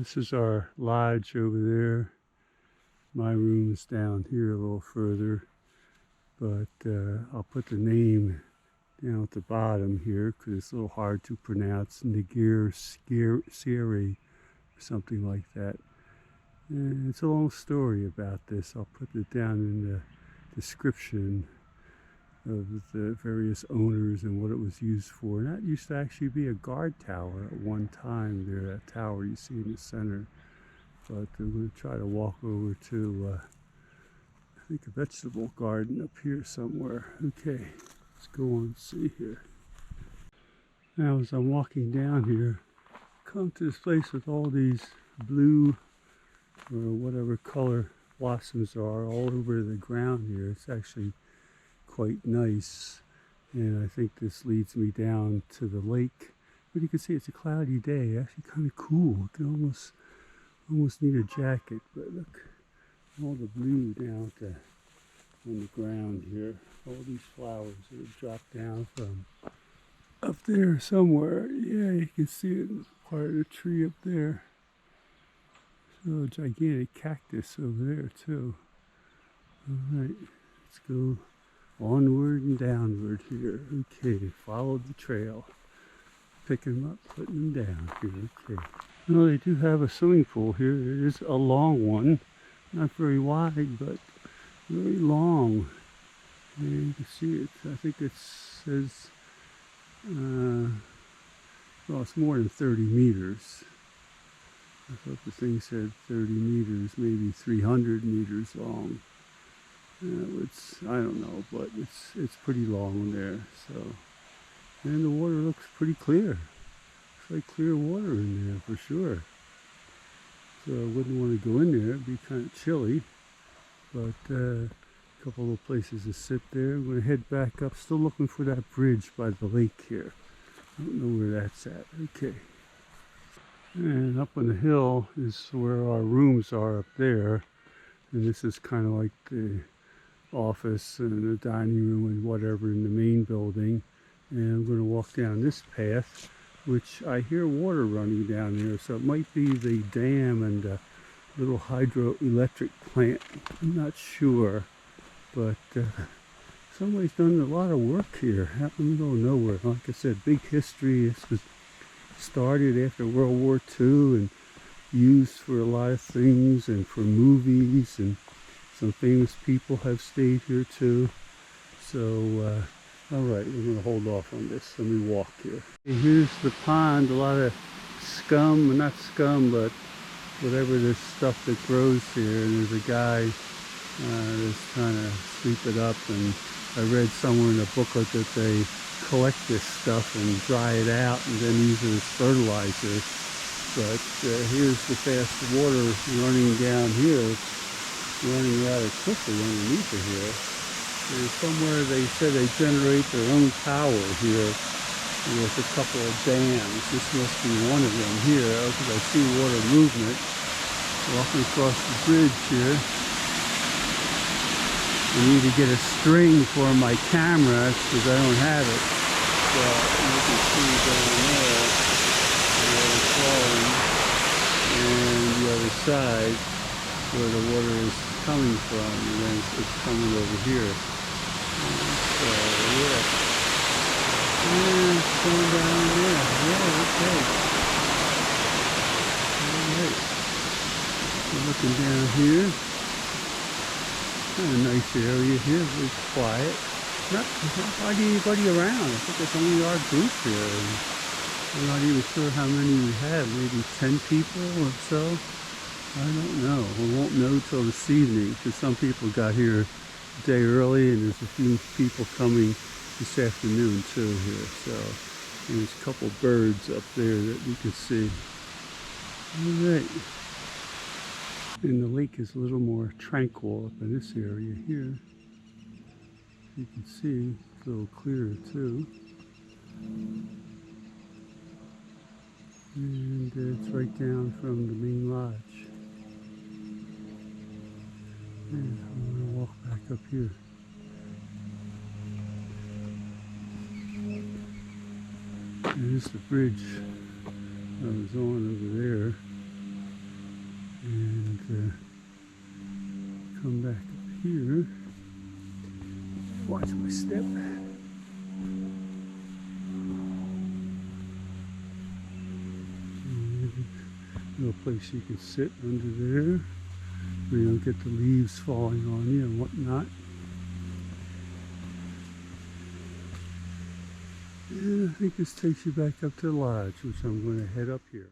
this is our lodge over there. My room is down here a little further, but I'll put the name down at the bottom here because it's a little hard to pronounce. Ngare Sero, something like that. And it's a long story about this. I'll put it down in the description of the various owners and what it was used for. And that used to actually be a guard tower at one time there, that tower you see in the center. But I'm going to try to walk over to, I think, a vegetable garden up here somewhere. Okay, let's go on and see here. Now as I'm walking down here, I come to this place with all these blue or whatever color blossoms are all over the ground here. It's actually quite nice, and I think this leads me down to the lake. But you can see it's a cloudy day, actually kind of cool. You can almost need a jacket, but look, all the blue down on the ground here. All these flowers that have dropped down from up there somewhere. Yeah, you can see it in part of the tree up there. So a gigantic cactus over there too. Alright, let's go onward and downward here. Okay, follow the trail. Picking them up, putting them down here. Okay. Well, they do have a swimming pool here. It is a long one. Not very wide, but very long. And you can see it. I think it says, well, it's more than 30 meters. I thought the thing said 30 meters, maybe 300 meters long. It's, I don't know, but it's pretty long there. So, and the water looks pretty clear. It's like clear water in there for sure. So I wouldn't want to go in there. It'd be kind of chilly. But a couple of places to sit there. I'm going to head back up. Still looking for that bridge by the lake here. I don't know where that's at. Okay. And up on the hill is where our rooms are up there. And this is kind of like the office and the dining room and whatever in the main building. And I'm going to walk down this path, which I hear water running down there. So it might be the dam and a little hydroelectric plant. I'm not sure. But somebody's done a lot of work here out in the middle of nowhere. Like I said, big history. This was started after World War II and used for a lot of things and for movies, and some famous people have stayed here too. So, alright, we're going to hold off on this. Let me walk here. Okay, here's the pond. A lot of scum, not scum, but whatever this stuff that grows here. And there's a guy that's trying to sweep it up. And I read somewhere in a booklet that they collect this stuff and dry it out and then use it as fertilizer. But here's the fast water running down here. It's running rather quickly underneath of here. There's somewhere they said they generate their own power here with a couple of dams. This must be one of them here because I see water movement walking across the bridge here. I need to get a string for my camera because I don't have it. So you can see down there water flowing, and the other side where the water is coming from, and then it's coming over here. So yeah, it's going down there. Yeah, okay. Alright, so looking down here. Kind of nice area here, very quiet. Not hardly anybody around. I think it's only our group here. And I'm not even sure how many we have, maybe 10 people or so. I don't know. We won't know till this evening because some people got here a day early and there's a few people coming this afternoon too here. So there's a couple birds up there that we can see. Alright. And the lake is a little more tranquil up in this area here. You can see it's a little clearer too. And it's right down from the main lodge. And I'm going to walk back up here. And this is the bridge I was on over there. to come back up here. Watch my step. Little place you can sit under there where you don't get the leaves falling on you and whatnot. And I think this takes you back up to the lodge, which I'm going to head up here.